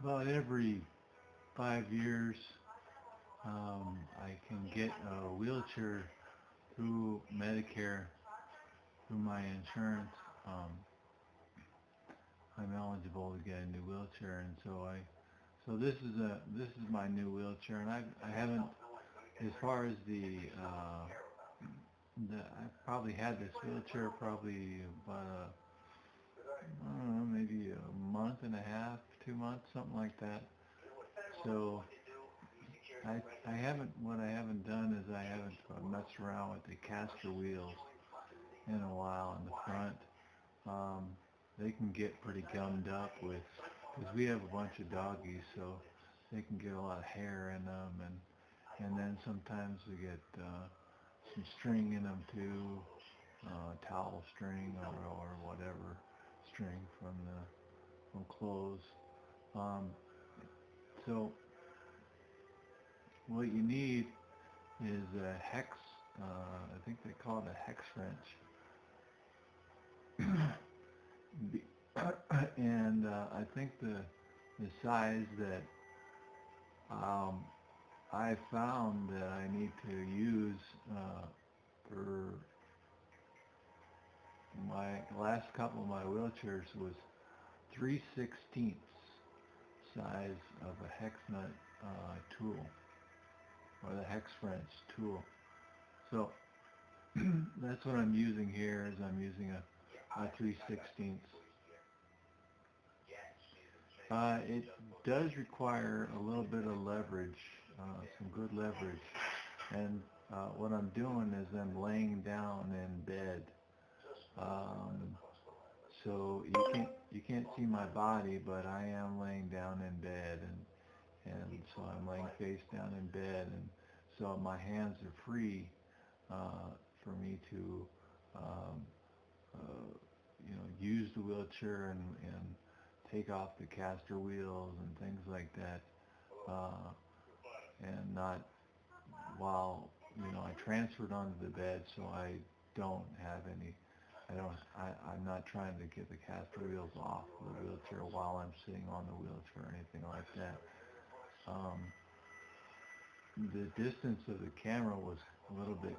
About every 5 years, I can get a wheelchair through Medicare, through my insurance. Um, I'm eligible to get a new wheelchair, and so this is my new wheelchair, and I haven't, as far as I've probably had this wheelchair probably about I don't know, maybe a month and a half, 2 months, something like that. So I haven't, what I haven't done is I haven't messed around with the caster wheels in a while in the front. Um, they can get pretty gummed up because we have a bunch of doggies, so they can get a lot of hair in them, and then sometimes we get some string in them too, towel string or whatever string from clothes. Um, so what you need is a hex. I think they call it a hex wrench. And I think the size that um, I found that I need to use for my last couple of my wheelchairs was 3/16 size of a hex nut tool, or the hex wrench tool. So that's what I'm using here. Is I'm using a 3/16. It does require a little bit of leverage, some good leverage, and what I'm doing is I'm laying down in bed. Um, so you can't see my body, but I am laying down in bed, and so I'm laying face down in bed, and so my hands are free for me to um, use the wheelchair and take off the caster wheels and things like that, and not while I transferred onto the bed, so I don't have any. I'm not trying to get the caster wheels off the wheelchair while I'm sitting on the wheelchair or anything like that. Um, the distance of the camera was a little bit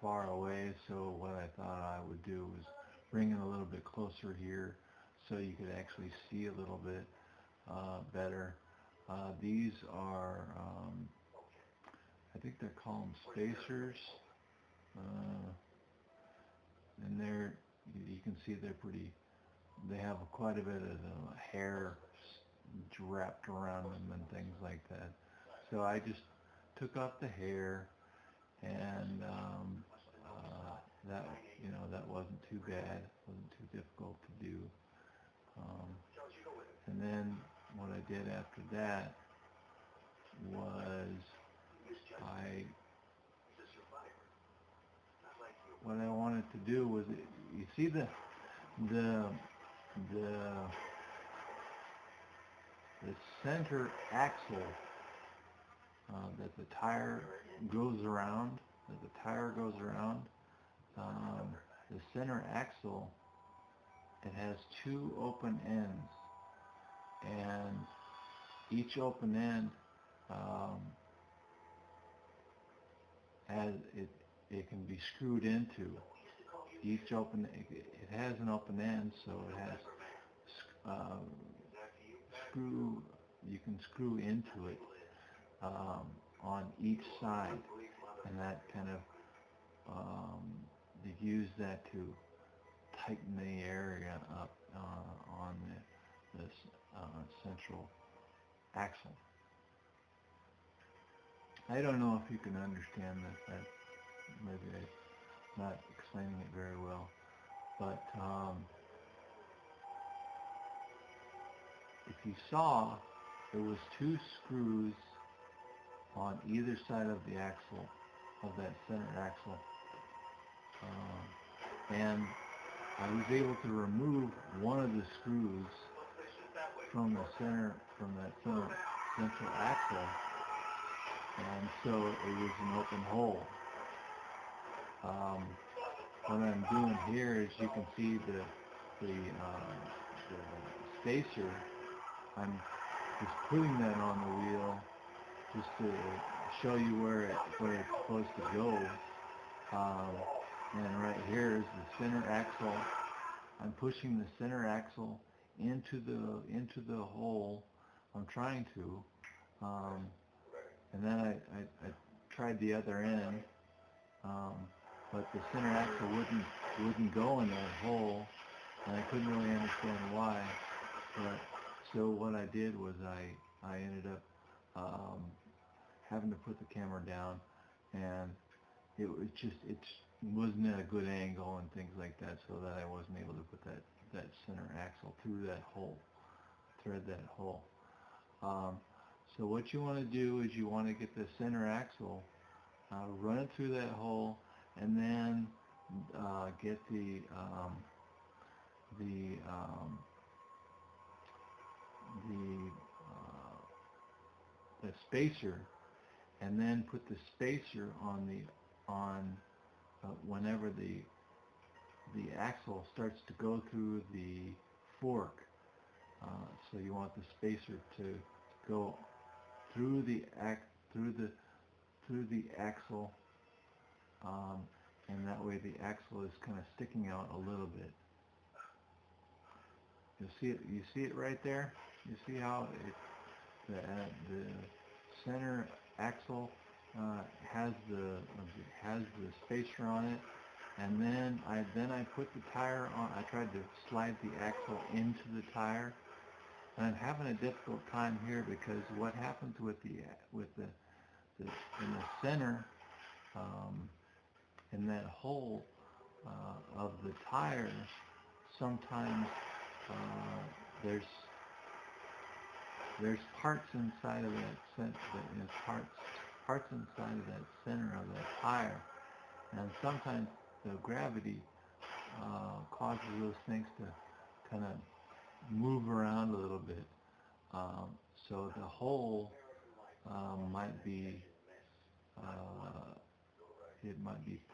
far away, so what I thought I would do was bring it a little bit closer here so you could actually see a little bit better. These are, I think they're called spacers, and you can see they have quite a bit of hair wrapped around them and things like that. So I just took off the hair, and that that wasn't too bad, wasn't too difficult to do. Um, and then what I did after that was I what I wanted to do was, you see the the the center axle that the tire goes around, the center axle, it has two open ends, and each open end has it can be screwed into. It has an open end, so it has uh, screw. You can screw into it on each side, and that kind of they use that to tighten the area up on this central axle. I don't know if you can understand that maybe I'm not explaining it very well, but if you saw, there was two screws on either side of the axle, of that center axle, and I was able to remove one of the screws from that central axle, and so it was an open hole. What I'm doing here is, you can see the spacer. I'm just putting that on the wheel just to show you where it's supposed to go. Um, and right here is the center axle. I'm pushing the center axle into the hole. I'm trying to, and then I tried the other end, but the center axle wouldn't go in that hole, and I couldn't really understand why. But so what I did was I ended up having to put the camera down, and it wasn't at a good angle and things like that, so that I wasn't able to put that center axle through that hole, thread that hole. So what you want to do is you want to get the center axle, run it through that hole, and then get the spacer, and then put the spacer on whenever the axle starts to go through the fork. So you want the spacer to go through the axle, and that way the axle is kind of sticking out a little bit. You see it right there. You see how the center axle has the spacer on it, and then I put the tire on. I tried to slide the axle into the tire, and I'm having a difficult time here because what happens in the center, in that hole of the tire, sometimes there's parts inside of parts inside of that center of that tire, and sometimes the gravity causes those things to kind of move around a little bit. So the hole might be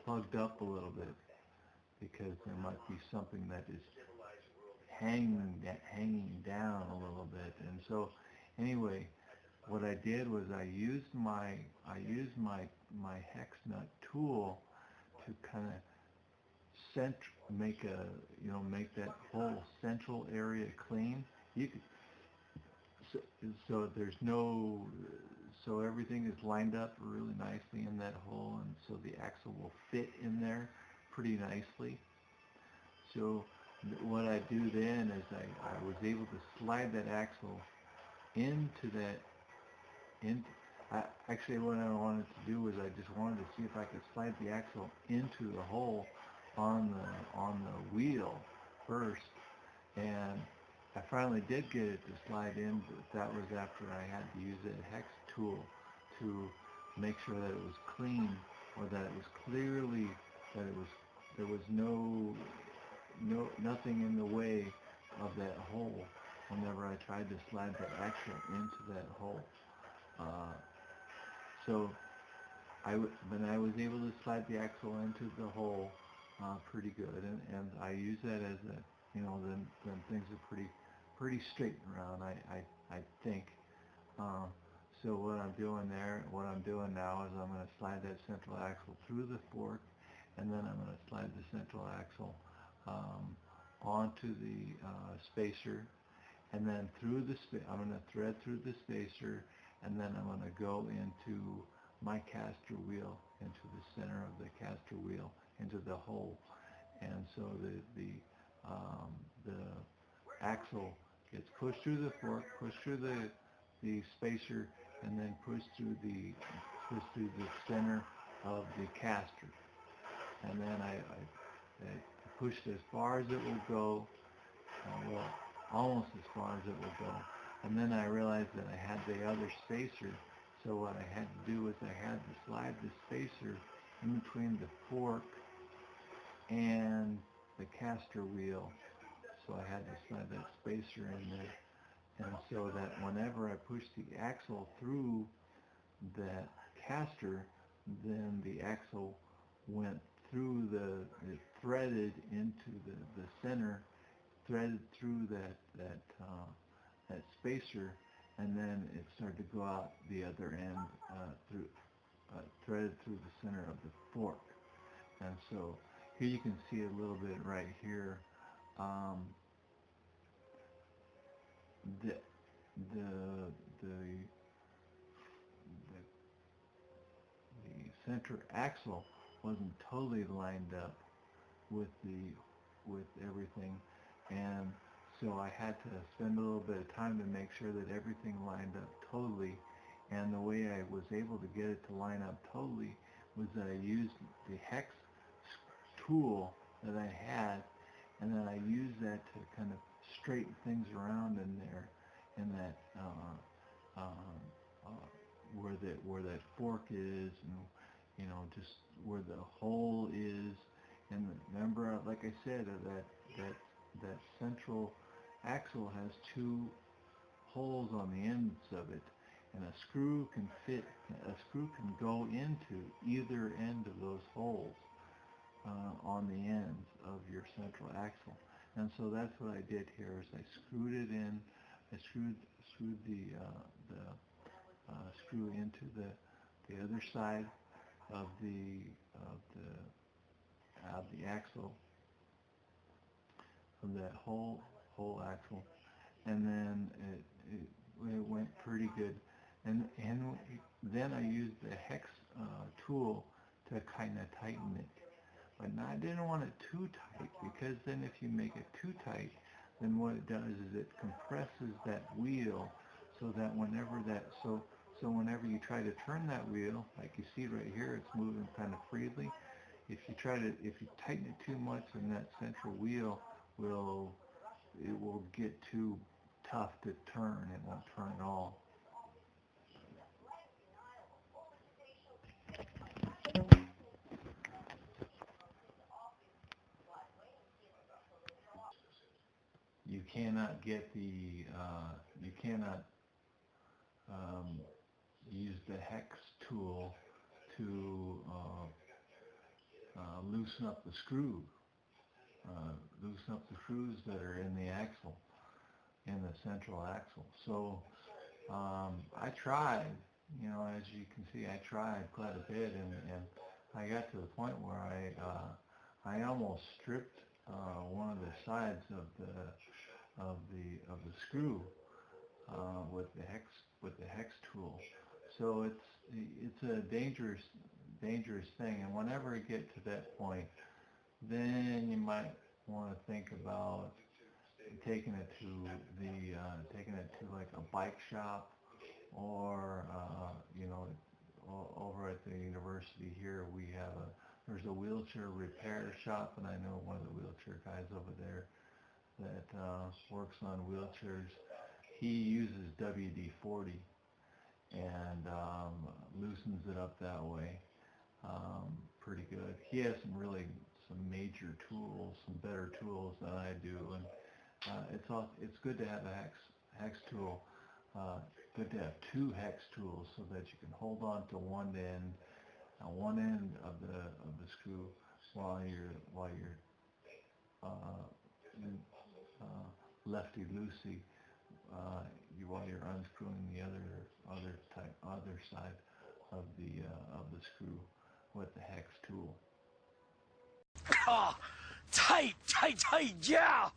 plugged up a little bit because there might be something that is hanging down a little bit. And so anyway, what I did was I used my hex nut tool to kind of make that whole central area clean. So everything is lined up really nicely in that hole, and so the axle will fit in there pretty nicely. So what I do then is I was able to slide that axle into that. Actually, what I wanted to do was I just wanted to see if I could slide the axle into the hole on the wheel first, and I finally did get it to slide in, but that was after I had to use that hex tool to make sure that it was clean, or that it was clearly, there was nothing in the way of that hole whenever I tried to slide the axle into that hole. So I was able to slide the axle into the hole pretty good, and I use that as a, then things are pretty straight around, I think. So what I'm doing now is I'm going to slide that central axle through the fork, and then I'm going to slide the central axle onto the spacer, and then I'm going to thread through the spacer, and then I'm going to go into my caster wheel, into the center of the caster wheel, into the hole. And so the axle gets pushed through the fork, pushed through the spacer, and then pushed through the center of the caster. And then I pushed as far as it will go, almost as far as it will go. And then I realized that I had the other spacer, so what I had to do was I had to slide the spacer in between the fork and the caster wheel. So I had to slide that spacer in there, and so that whenever I pushed the axle through that caster, then the axle went through it threaded into the center, threaded through that spacer, and then it started to go out the other end through threaded through the center of the fork. And so here you can see a little bit right here. Um, the, the, the, the center axle wasn't totally lined up with everything, and so I had to spend a little bit of time to make sure that everything lined up totally. And the way I was able to get it to line up totally was that I used the hex tool that I had, and then I used that to kind of straighten things around in there, in that where that fork is, and just where the hole is. And remember, like I said, that central axle has two holes on the ends of it, and a screw can go into either end of those holes on the ends of your central axle. And so that's what I did here, is I screwed it in. I screwed the screw into the other side of the axle, of that whole axle, and then it went pretty good. And then I used the hex tool to kind of tighten it. But I didn't want it too tight, because then if you make it too tight, then what it does is it compresses that wheel, so that whenever you try to turn that wheel, like you see right here, it's moving kind of freely. If you tighten it too much, then that central wheel will get too tough to turn. It won't turn at all. You cannot get you cannot use the hex tool to loosen up the screws that are in the axle, in the central axle. So I tried, as you can see, I tried quite a bit, and I got to the point where I almost stripped one of the sides of the screw with the hex tool. So it's a dangerous thing, and whenever you get to that point, then you might want to think about taking it to like a bike shop, or over at the university here there's a wheelchair repair shop, and I know one of the wheelchair guys over there that works on wheelchairs. He uses WD-40 and loosens it up that way pretty good. He has some major tools, some better tools than I do, and it's good to have a hex tool. Good to have two hex tools, so that you can hold on to one end of the screw while you're lefty loosey, while you're unscrewing the other side of the screw with the hex tool. Ah, tight, yeah!